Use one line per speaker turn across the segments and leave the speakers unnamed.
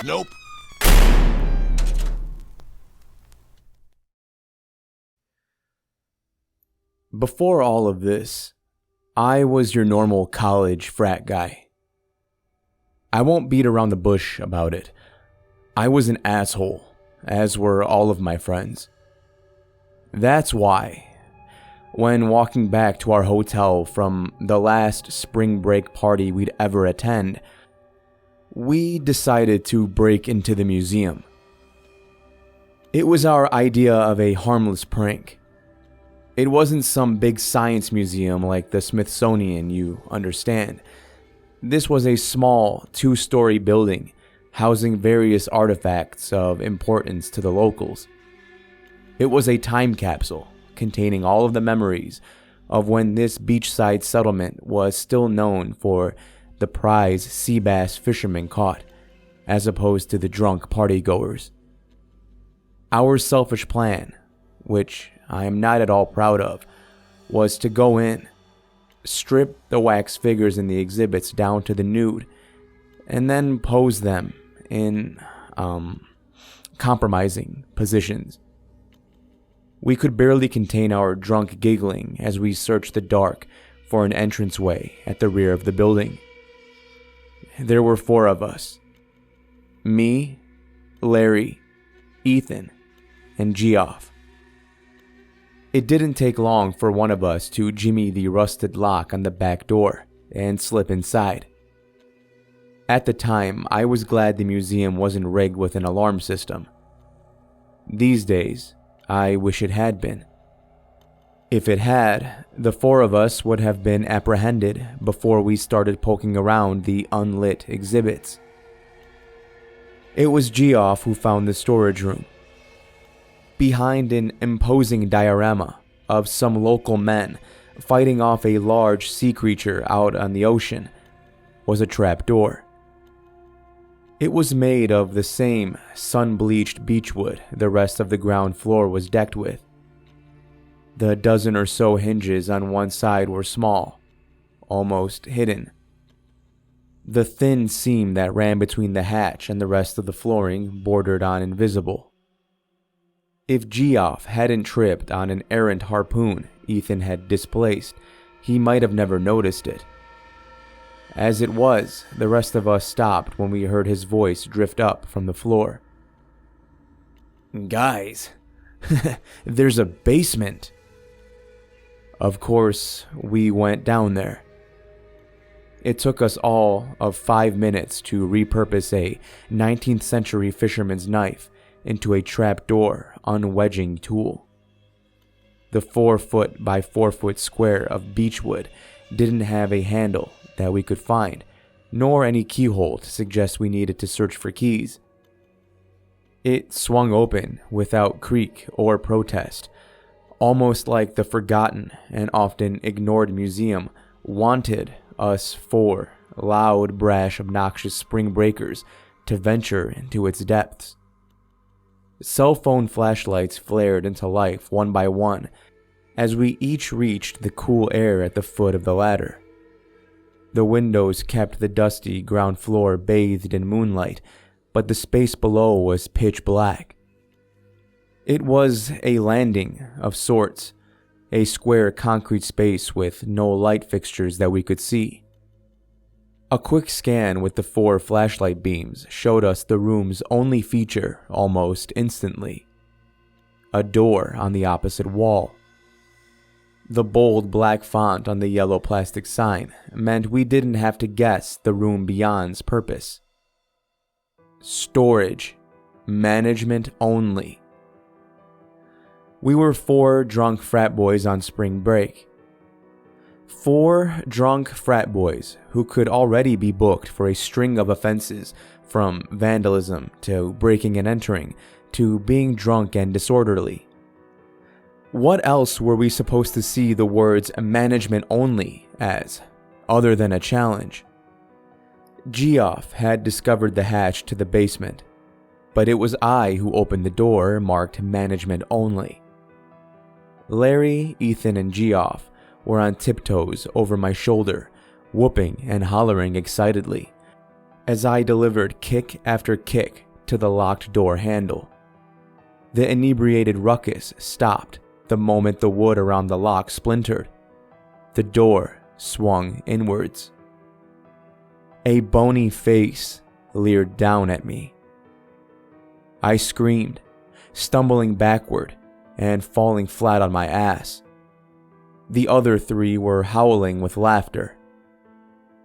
Nope.
Before all of this, I was your normal college frat guy. I won't beat around the bush about it. I was an asshole, as were all of my friends. That's why, when walking back to our hotel from the last spring break party we'd ever attend, we decided to break into the museum. It was our idea of a harmless prank. It wasn't some big science museum like the Smithsonian, you understand. This was a small, 2-story building housing various artifacts of importance to the locals. It was a time capsule containing all of the memories of when this beachside settlement was still known for the prize sea bass fishermen caught, as opposed to the drunk partygoers. Our selfish plan, which I am not at all proud of, was to go in, strip the wax figures in the exhibits down to the nude, and then pose them in, compromising positions. We could barely contain our drunk giggling as we searched the dark for an entranceway at the rear of the building. There were 4 of us. Me, Larry, Ethan, and Geoff. It didn't take long for one of us to jimmy the rusted lock on the back door and slip inside. At the time, I was glad the museum wasn't rigged with an alarm system. These days, I wish it had been. If it had, the 4 of us would have been apprehended before we started poking around the unlit exhibits. It was Geoff who found the storage room. Behind an imposing diorama of some local men fighting off a large sea creature out on the ocean was a trapdoor. It was made of the same sun-bleached beechwood the rest of the ground floor was decked with. The dozen or so hinges on one side were small, almost hidden. The thin seam that ran between the hatch and the rest of the flooring bordered on invisible. If Geoff hadn't tripped on an errant harpoon Ethan had displaced, he might have never noticed it. As it was, the rest of us stopped when we heard his voice drift up from the floor. "Guys, there's a basement." Of course, we went down there. It took us all of 5 minutes to repurpose a 19th century fisherman's knife into a trapdoor unwedging tool. The 4-foot by 4-foot square of beechwood didn't have a handle that we could find, nor any keyhole to suggest we needed to search for keys. It swung open without creak or protest, almost like the forgotten and often ignored museum wanted us 4 loud, brash, obnoxious spring breakers to venture into its depths. Cell phone flashlights flared into life one by one as we each reached the cool air at the foot of the ladder. The windows kept the dusty ground floor bathed in moonlight, but the space below was pitch black. It was a landing of sorts, a square concrete space with no light fixtures that we could see. A quick scan with the 4 flashlight beams showed us the room's only feature almost instantly: a door on the opposite wall. The bold black font on the yellow plastic sign meant we didn't have to guess the room beyond's purpose. Storage. Management only. We were 4 drunk frat boys on spring break. 4 drunk frat boys who could already be booked for a string of offenses, from vandalism to breaking and entering to being drunk and disorderly. What else were we supposed to see the words management only as, other than a challenge? Geoff had discovered the hatch to the basement, but it was I who opened the door marked management only. Larry, Ethan, and Geoff were on tiptoes over my shoulder, whooping and hollering excitedly, as I delivered kick after kick to the locked door handle. The inebriated ruckus stopped the moment the wood around the lock splintered. The door swung inwards. A bony face leered down at me. I screamed, stumbling backward and falling flat on my ass. The other three were howling with laughter.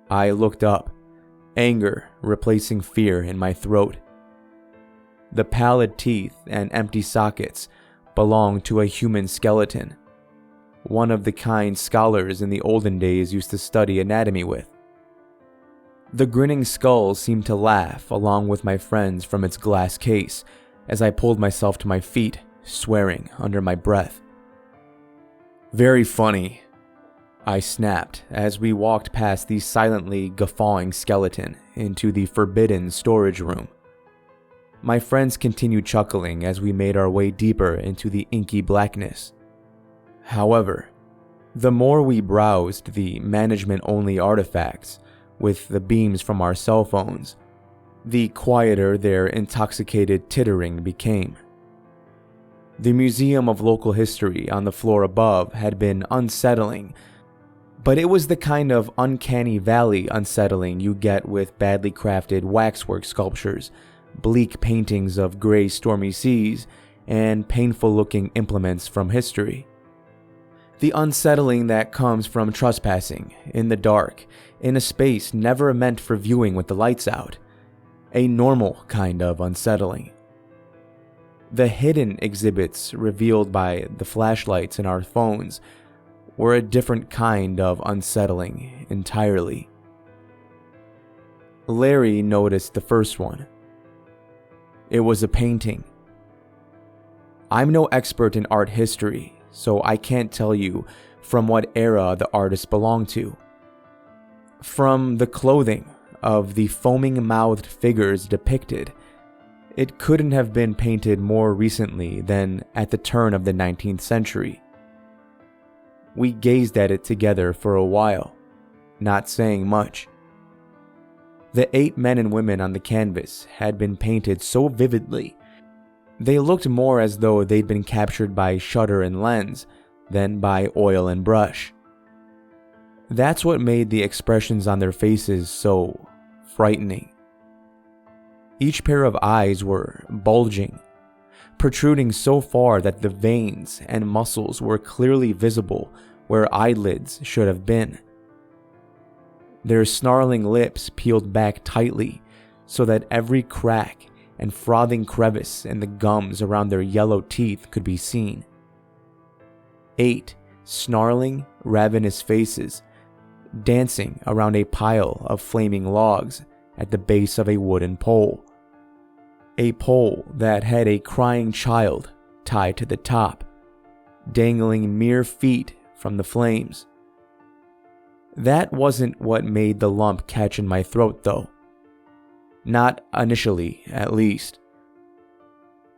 I looked up, anger replacing fear in my throat. The pallid teeth and empty sockets belonged to a human skeleton, one of the kind scholars in the olden days used to study anatomy with. The grinning skull seemed to laugh along with my friends from its glass case as I pulled myself to my feet, swearing under my breath. "Very funny," I snapped as we walked past the silently guffawing skeleton into the forbidden storage room. My friends continued chuckling as we made our way deeper into the inky blackness. However, the more we browsed the management-only artifacts with the beams from our cell phones, the quieter their intoxicated tittering became. The Museum of Local History on the floor above had been unsettling, but it was the kind of uncanny valley unsettling you get with badly crafted waxwork sculptures, bleak paintings of gray stormy seas, and painful-looking implements from history. The unsettling that comes from trespassing in the dark in a space never meant for viewing with the lights out. A normal kind of unsettling. The hidden exhibits revealed by the flashlights in our phones were a different kind of unsettling entirely. Larry noticed the first one. It was a painting. I'm no expert in art history, so I can't tell you from what era the artist belonged to. From the clothing of the foaming-mouthed figures depicted, it couldn't have been painted more recently than at the turn of the 19th century. We gazed at it together for a while, not saying much. The 8 men and women on the canvas had been painted so vividly, they looked more as though they'd been captured by shutter and lens than by oil and brush. That's what made the expressions on their faces so frightening. Each pair of eyes were bulging, protruding so far that the veins and muscles were clearly visible where eyelids should have been. Their snarling lips peeled back tightly so that every crack and frothing crevice in the gums around their yellow teeth could be seen. 8 snarling, ravenous faces dancing around a pile of flaming logs at the base of a wooden pole. A pole that had a crying child tied to the top, dangling mere feet from the flames. That wasn't what made the lump catch in my throat, though. Not initially, at least.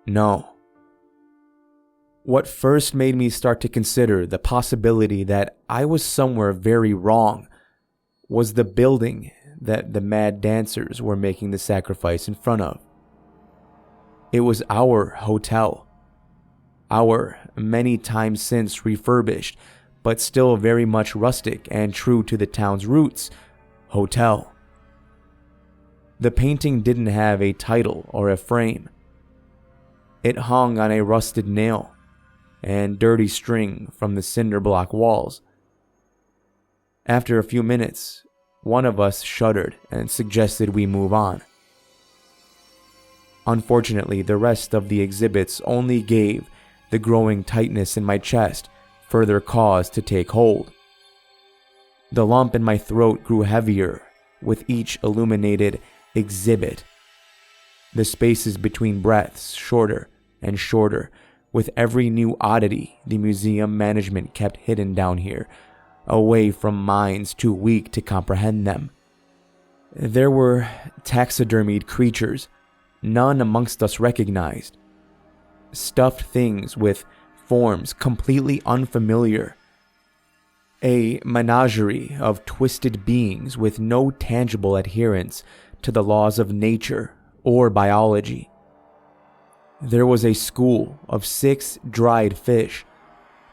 No. What first made me start to consider the possibility that I was somewhere very wrong was the building that the mad dancers were making the sacrifice in front of. It was our hotel. Our many times since refurbished, but still very much rustic and true to the town's roots, hotel. The painting didn't have a title or a frame. It hung on a rusted nail and dirty string from the cinder block walls. After a few minutes, one of us shuddered and suggested we move on. Unfortunately, the rest of the exhibits only gave the growing tightness in my chest further cause to take hold. The lump in my throat grew heavier with each illuminated exhibit. The spaces between breaths shorter and shorter with every new oddity the museum management kept hidden down here, away from minds too weak to comprehend them. There were taxidermied creatures none amongst us recognized. Stuffed things with forms completely unfamiliar. A menagerie of twisted beings with no tangible adherence to the laws of nature or biology. There was a school of 6 dried fish,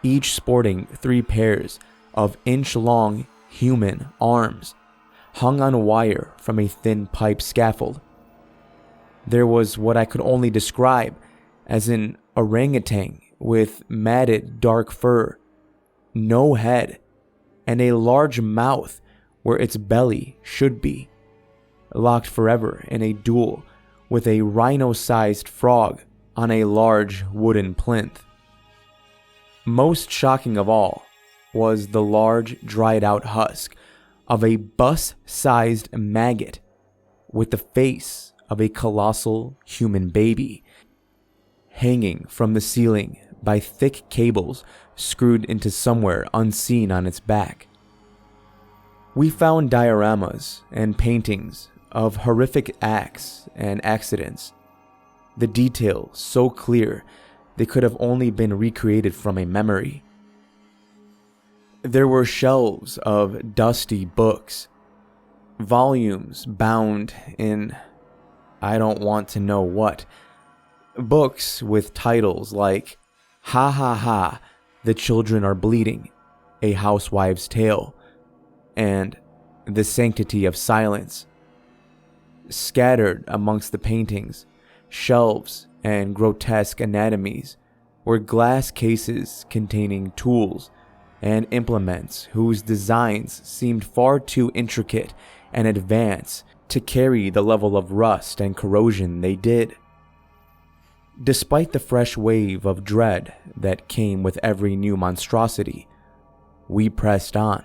each sporting 3 pairs of inch-long human arms, hung on wire from a thin pipe scaffold. There was what I could only describe as an orangutan with matted dark fur, no head, and a large mouth where its belly should be, locked forever in a duel with a rhino-sized frog on a large wooden plinth. Most shocking of all was the large dried-out husk of a bus-sized maggot with the face of a colossal human baby, hanging from the ceiling by thick cables screwed into somewhere unseen on its back. We found dioramas and paintings of horrific acts and accidents, the details so clear they could have only been recreated from a memory. There were shelves of dusty books, volumes bound in I don't want to know what, books with titles like Ha Ha Ha, The Children Are Bleeding, A Housewife's Tale, and The Sanctity of Silence. Scattered amongst the paintings, shelves, and grotesque anatomies were glass cases containing tools and implements whose designs seemed far too intricate and advanced to carry the level of rust and corrosion they did. Despite the fresh wave of dread that came with every new monstrosity, we pressed on,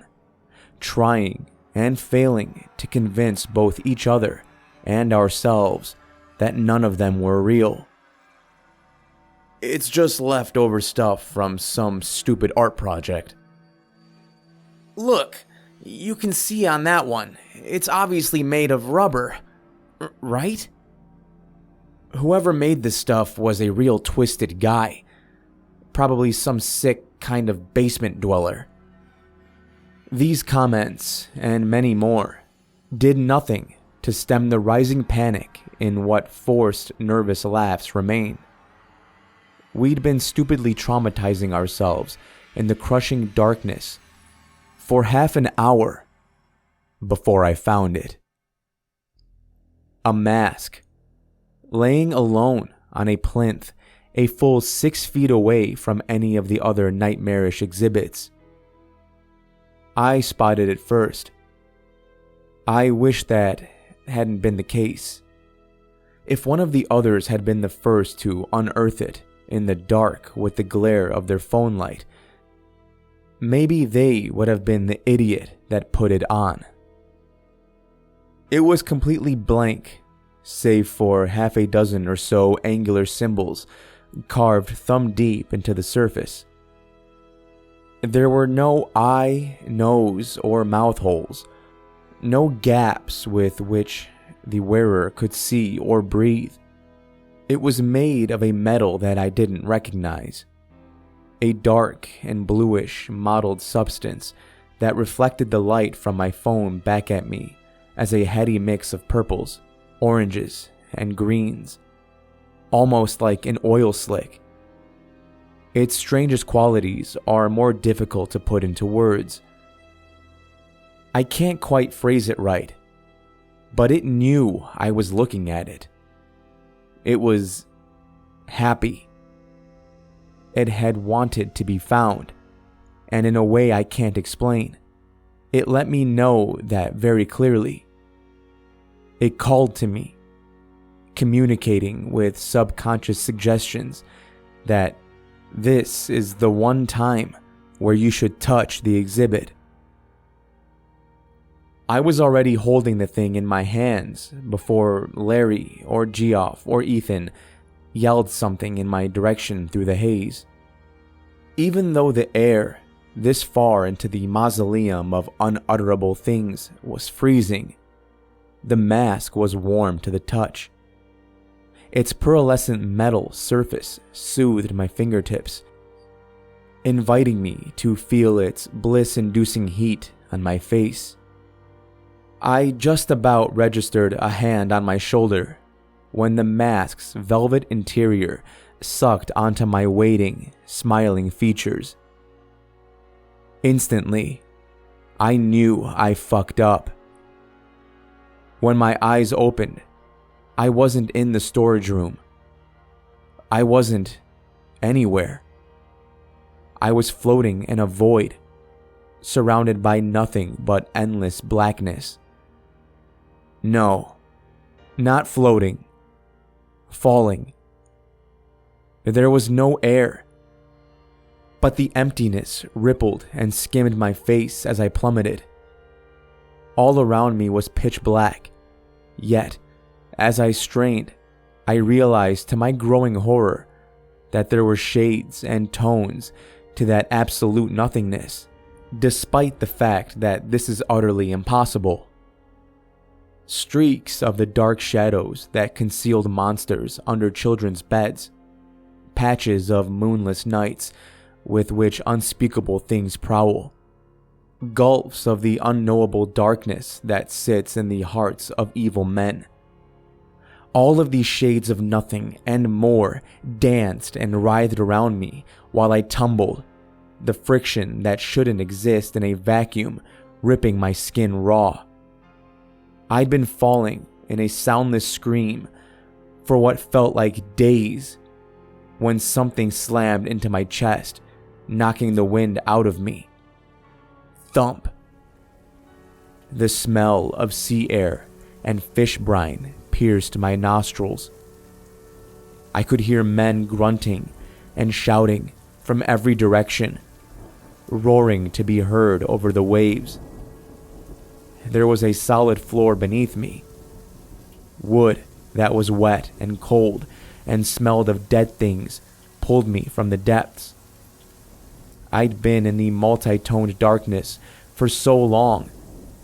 trying and failing to convince both each other and ourselves that none of them were real. It's just leftover stuff from some stupid art project. Look, you can see on that one, it's obviously made of rubber, right? Whoever made this stuff was a real twisted guy. Probably some sick kind of basement dweller. These comments, and many more, did nothing to stem the rising panic in what forced nervous laughs remain. We'd been stupidly traumatizing ourselves in the crushing darkness for half an hour before I found it. A mask, laying alone on a plinth a full 6 feet away from any of the other nightmarish exhibits. I spotted it first. I wish that hadn't been the case. If one of the others had been the first to unearth it in the dark with the glare of their phone light, maybe they would have been the idiot that put it on. It was completely blank, save for half a dozen or so angular symbols carved thumb deep into the surface. There were no eye, nose, or mouth holes, no gaps with which the wearer could see or breathe. It was made of a metal that I didn't recognize, a dark and bluish mottled substance that reflected the light from my phone back at me as a heady mix of purples, oranges, and greens, almost like an oil slick. Its strangest qualities are more difficult to put into words. I can't quite phrase it right, but it knew I was looking at it. It was happy. It had wanted to be found, and in a way I can't explain, it let me know that very clearly. It called to me, communicating with subconscious suggestions that this is the one time where you should touch the exhibit. I was already holding the thing in my hands before Larry or Geoff or Ethan yelled something in my direction through the haze. Even though the air this far into the mausoleum of unutterable things was freezing, the mask was warm to the touch. Its pearlescent metal surface soothed my fingertips, inviting me to feel its bliss-inducing heat on my face. I just about registered a hand on my shoulder when the mask's velvet interior sucked onto my waiting, smiling features. Instantly, I knew I fucked up. When my eyes opened, I wasn't in the storage room. I wasn't anywhere. I was floating in a void, surrounded by nothing but endless blackness. No, not floating, falling. There was no air, but the emptiness rippled and skimmed my face as I plummeted. All around me was pitch black, yet, as I strained, I realized to my growing horror that there were shades and tones to that absolute nothingness, despite the fact that this is utterly impossible. Streaks of the dark shadows that concealed monsters under children's beds, patches of moonless nights with which unspeakable things prowl, gulfs of the unknowable darkness that sits in the hearts of evil men. All of these shades of nothing and more danced and writhed around me while I tumbled, the friction that shouldn't exist in a vacuum ripping my skin raw. I'd been falling in a soundless scream for what felt like days when something slammed into my chest, knocking the wind out of me. Thump. The smell of sea air and fish brine pierced my nostrils. I could hear men grunting and shouting from every direction, roaring to be heard over the waves. There was a solid floor beneath me, wood that was wet and cold and smelled of dead things pulled me from the depths. I'd been in the multi-toned darkness for so long,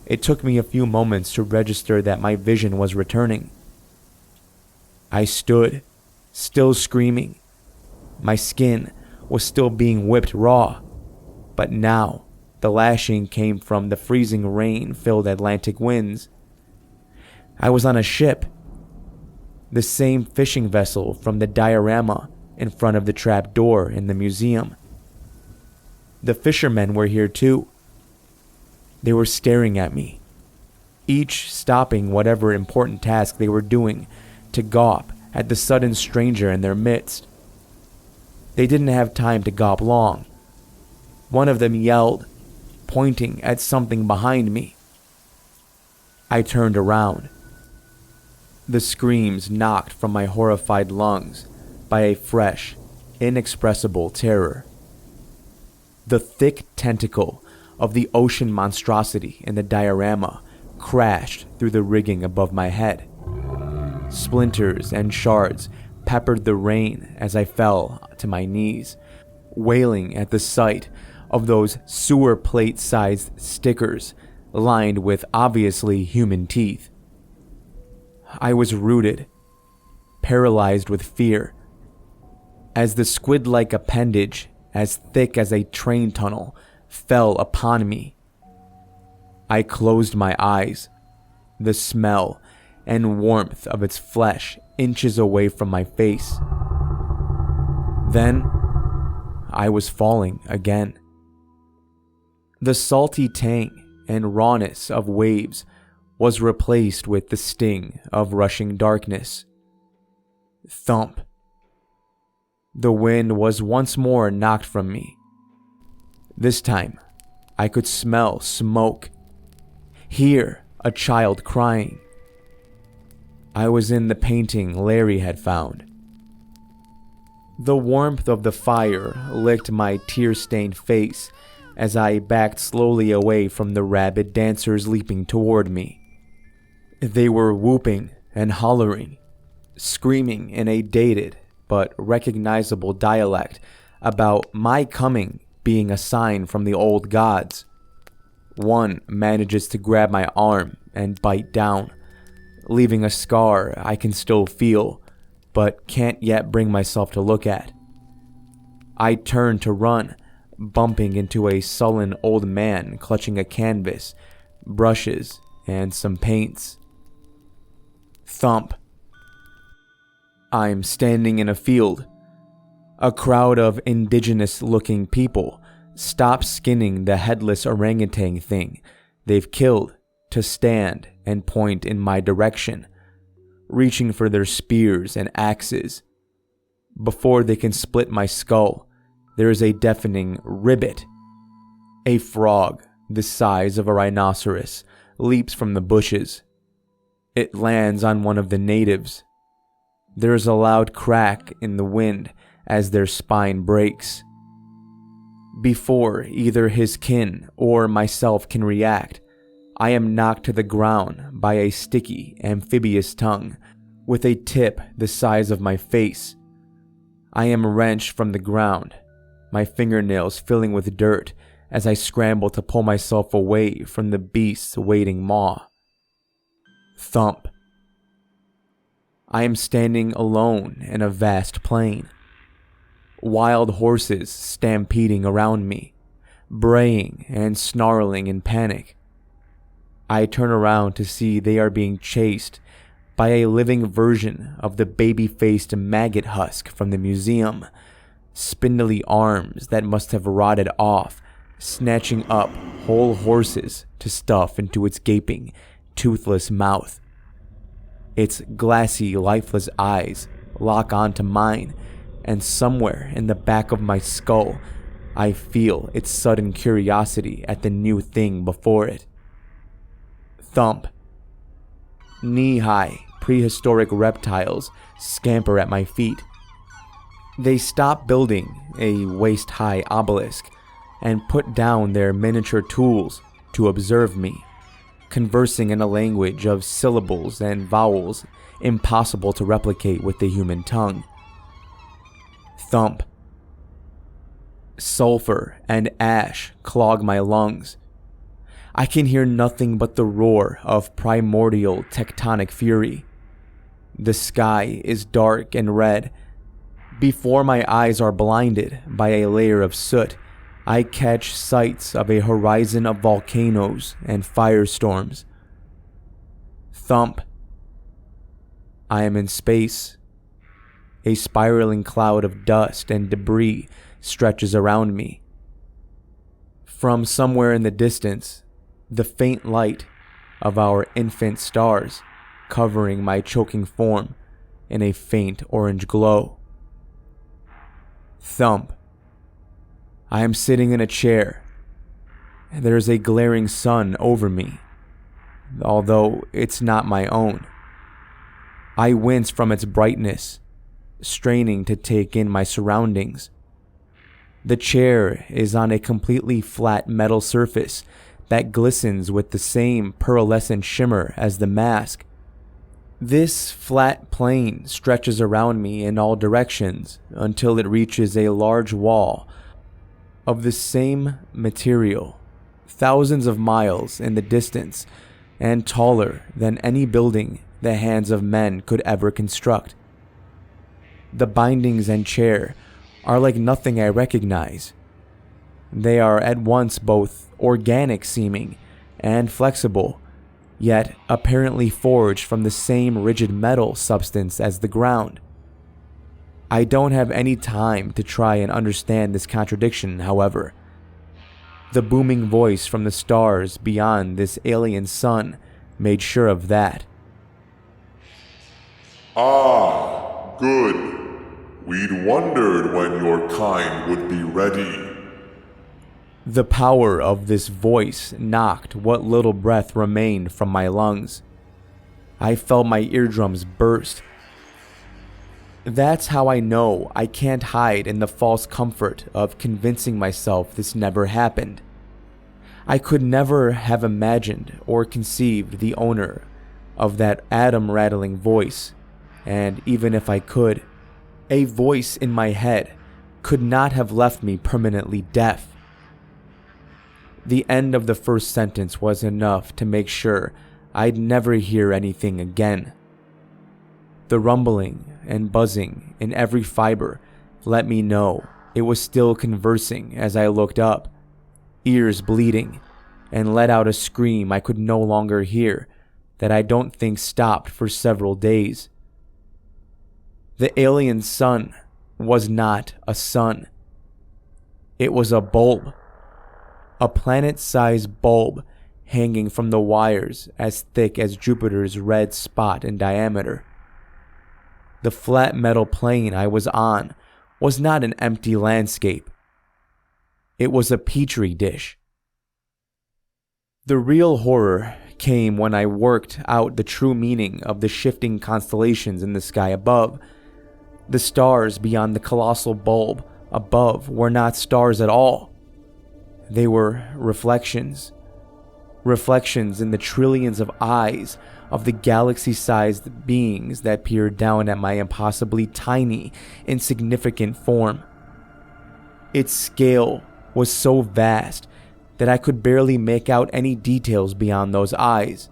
it took me a few moments to register that my vision was returning. I stood, still screaming. My skin was still being whipped raw, but now the lashing came from the freezing rain-filled Atlantic winds. I was on a ship, the same fishing vessel from the diorama in front of the trap door in the museum. The fishermen were here too. They were staring at me, each stopping whatever important task they were doing to gawp at the sudden stranger in their midst. They didn't have time to gawp long. One of them yelled, pointing at something behind me. I turned around. The screams knocked from my horrified lungs by a fresh, inexpressible terror. The thick tentacle of the ocean monstrosity in the diorama crashed through the rigging above my head. Splinters and shards peppered the rain as I fell to my knees, wailing at the sight of those sewer plate-sized stickers lined with obviously human teeth. I was rooted, paralyzed with fear, as the squid-like appendage, as thick as a train tunnel, fell upon me. I closed my eyes, the smell and warmth of its flesh inches away from my face. Then, I was falling again. The salty tang and rawness of waves was replaced with the sting of rushing darkness. Thump. The wind was once more knocked from me. This time, I could smell smoke, hear a child crying. I was in the painting Larry had found. The warmth of the fire licked my tear-stained face as I backed slowly away from the rabid dancers leaping toward me. They were whooping and hollering, screaming in a dated but recognizable dialect about my coming being a sign from the old gods. One manages to grab my arm and bite down, leaving a scar I can still feel, but can't yet bring myself to look at. I turned to run, bumping into a sullen old man clutching a canvas, brushes, and some paints. Thump. I'm standing in a field. A crowd of indigenous-looking people stop skinning the headless orangutan thing they've killed to stand and point in my direction, reaching for their spears and axes. Before they can split my skull, there is a deafening ribbit. A frog, the size of a rhinoceros, leaps from the bushes. It lands on one of the natives. There is a loud crack in the wind as their spine breaks. Before either his kin or myself can react, I am knocked to the ground by a sticky, amphibious tongue with a tip the size of my face. I am wrenched from the ground, my fingernails filling with dirt as I scramble to pull myself away from the beast's waiting maw. Thump. I am standing alone in a vast plain. Wild horses stampeding around me, braying and snarling in panic. I turn around to see they are being chased by a living version of the baby-faced maggot husk from the museum, spindly arms that must have rotted off, snatching up whole horses to stuff into its gaping, toothless mouth. Its glassy, lifeless eyes lock onto mine, and somewhere in the back of my skull, I feel its sudden curiosity at the new thing before it. Thump. Knee-high, prehistoric reptiles scamper at my feet. They stop building a waist-high obelisk and put down their miniature tools to observe me, conversing in a language of syllables and vowels impossible to replicate with the human tongue. Thump. Sulfur and ash clog my lungs. I can hear nothing but the roar of primordial tectonic fury. The sky is dark and red. Before my eyes are blinded by a layer of soot, I catch sights of a horizon of volcanoes and firestorms. Thump. I am in space. A spiraling cloud of dust and debris stretches around me. From somewhere in the distance, the faint light of our infant stars covering my choking form in a faint orange glow. Thump. I am sitting in a chair, and there is a glaring sun over me, although it's not my own. I wince from its brightness, straining to take in my surroundings. The chair is on a completely flat metal surface that glistens with the same pearlescent shimmer as the mask. This flat plane stretches around me in all directions until it reaches a large wall of the same material, thousands of miles in the distance, and taller than any building the hands of men could ever construct. The bindings and chair are like nothing I recognize. They are at once both organic seeming and flexible, yet apparently forged from the same rigid metal substance as the ground. I don't have any time to try and understand this contradiction, however. The booming voice from the stars beyond this alien sun made sure of that.
Ah, good. We'd wondered when your kind would be ready.
The power of this voice knocked what little breath remained from my lungs. I felt my eardrums burst. That's how I know I can't hide in the false comfort of convincing myself this never happened. I could never have imagined or conceived the owner of that atom-rattling voice, and even if I could, a voice in my head could not have left me permanently deaf. The end of the first sentence was enough to make sure I'd never hear anything again. The rumbling and buzzing in every fiber let me know it was still conversing as I looked up, ears bleeding, and let out a scream I could no longer hear that I don't think stopped for several days. The alien sun was not a sun. It was a bulb. A planet-sized bulb hanging from the wires as thick as Jupiter's red spot in diameter. The flat metal plane I was on was not an empty landscape. It was a petri dish. The real horror came when I worked out the true meaning of the shifting constellations in the sky above. The stars beyond the colossal bulb above were not stars at all. They were reflections. Reflections in the trillions of eyes of the galaxy-sized beings that peered down at my impossibly tiny, insignificant form. Its scale was so vast that I could barely make out any details beyond those eyes.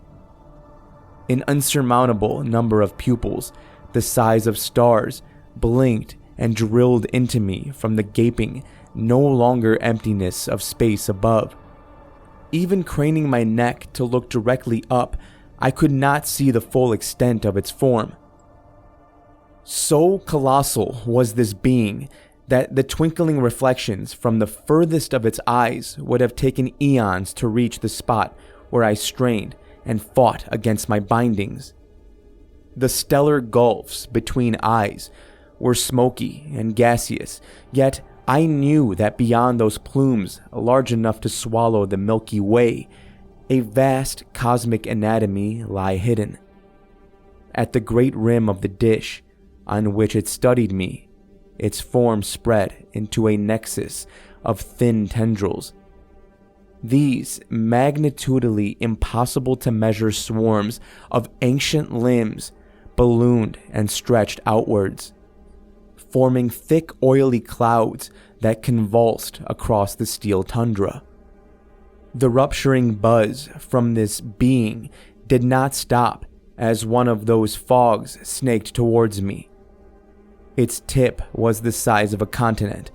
An unsurmountable number of pupils, the size of stars, blinked and drilled into me from the gaping, no longer emptiness of space above. Even craning my neck to look directly up, I could not see the full extent of its form. So colossal was this being that the twinkling reflections from the furthest of its eyes would have taken eons to reach the spot where I strained and fought against my bindings. The stellar gulfs between eyes were smoky and gaseous, yet I knew that beyond those plumes large enough to swallow the Milky Way, a vast cosmic anatomy lay hidden. At the great rim of the dish on which it studied me, its form spread into a nexus of thin tendrils. These magnitudely impossible to measure swarms of ancient limbs ballooned and stretched outwards, forming thick oily clouds that convulsed across the steel tundra. The rupturing buzz from this being did not stop as one of those fogs snaked towards me. Its tip was the size of a continent.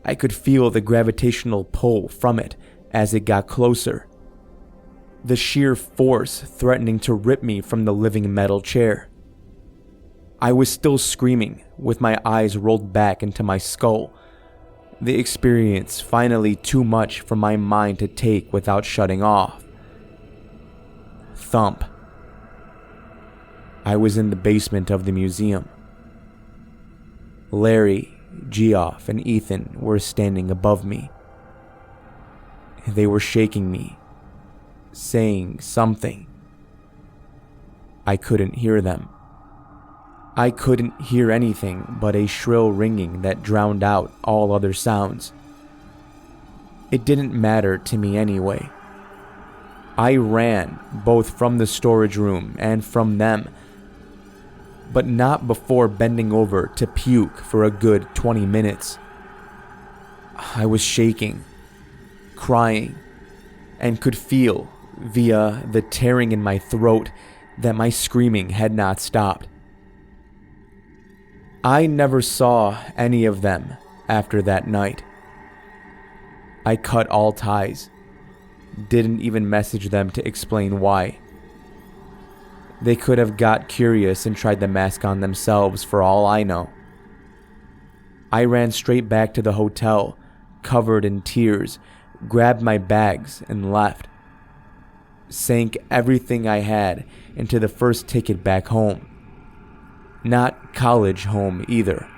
I could feel the gravitational pull from it as it got closer, the sheer force threatening to rip me from the living metal chair. I was still screaming, with my eyes rolled back into my skull, the experience finally too much for my mind to take without shutting off. Thump. I was in the basement of the museum. Larry, Geoff, and Ethan were standing above me. They were shaking me, saying something. I couldn't hear them. I couldn't hear anything but a shrill ringing that drowned out all other sounds. It didn't matter to me anyway. I ran both from the storage room and from them, but not before bending over to puke for a good 20 minutes. I was shaking, crying, and could feel, via the tearing in my throat, that my screaming had not stopped. I never saw any of them after that night. I cut all ties, didn't even message them to explain why. They could have got curious and tried the mask on themselves for all I know. I ran straight back to the hotel, covered in tears, grabbed my bags and left. Sank everything I had into the first ticket back home. Not college home either.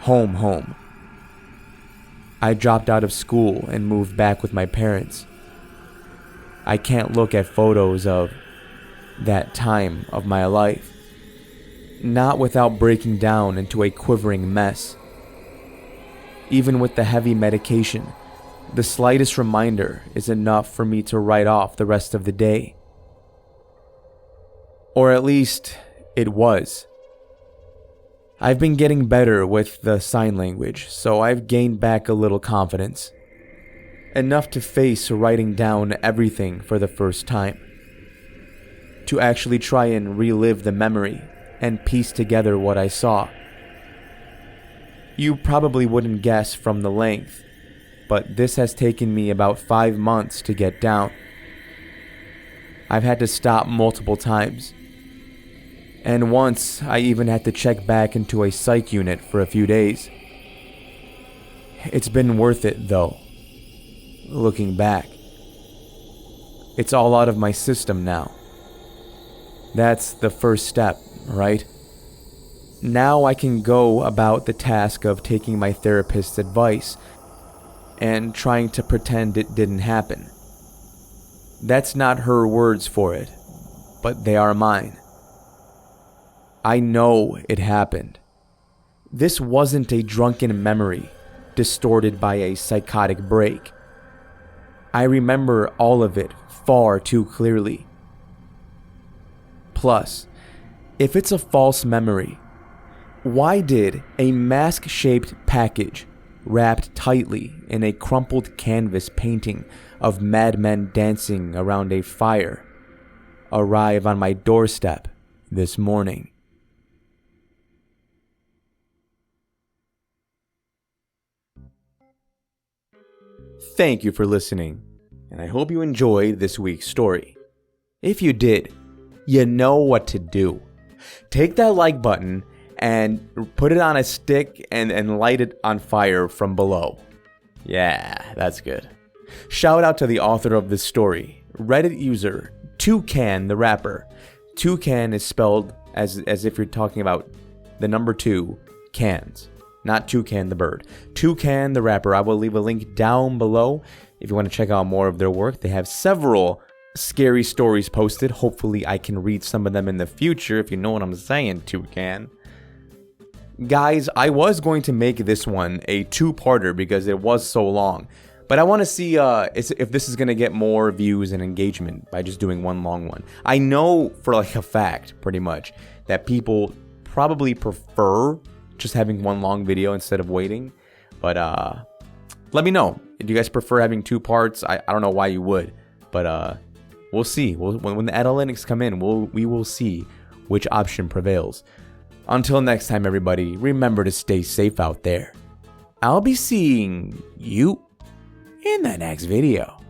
Home. I dropped out of school and moved back with my parents. I can't look at photos of that time of my life, not without breaking down into a quivering mess. Even with the heavy medication, the slightest reminder is enough for me to write off the rest of the day. Or at least, it was. I've been getting better with the sign language, so I've gained back a little confidence. Enough to face writing down everything for the first time. To actually try and relive the memory and piece together what I saw. You probably wouldn't guess from the length, but this has taken me about 5 months to get down. I've had to stop multiple times. And once, I even had to check back into a psych unit for a few days. It's been worth it, though. Looking back. It's all out of my system now. That's the first step, right? Now I can go about the task of taking my therapist's advice and trying to pretend it didn't happen. That's not her words for it, but they are mine. I know it happened. This wasn't a drunken memory distorted by a psychotic break. I remember all of it far too clearly. Plus, if it's a false memory, why did a mask-shaped package wrapped tightly in a crumpled canvas painting of madmen dancing around a fire arrive on my doorstep this morning? Thank you for listening, and I hope you enjoyed this week's story. If you did, you know what to do. Take that like button and put it on a stick and light it on fire from below. Yeah, that's good. Shout out to the author of this story, Reddit user Toucan the Rapper. Toucan is spelled as if you're talking about the number 2 cans, not Toucan the bird. Toucan the Rapper. I will leave a link down below if you want to check out more of their work. They have several scary stories posted. Hopefully I can read some of them in the future, if you know what I'm saying, Toucan. Guys, I was going to make this one a 2-parter because it was so long. But I want to see if this is going to get more views and engagement by just doing one long one. I know for like a fact, pretty much, that people probably prefer just having one long video instead of waiting. But let me know. Do you guys prefer having 2 parts? I don't know why you would. But we'll see. When the analytics come in, we will see which option prevails. Until next time, everybody, remember to stay safe out there. I'll be seeing you in the next video.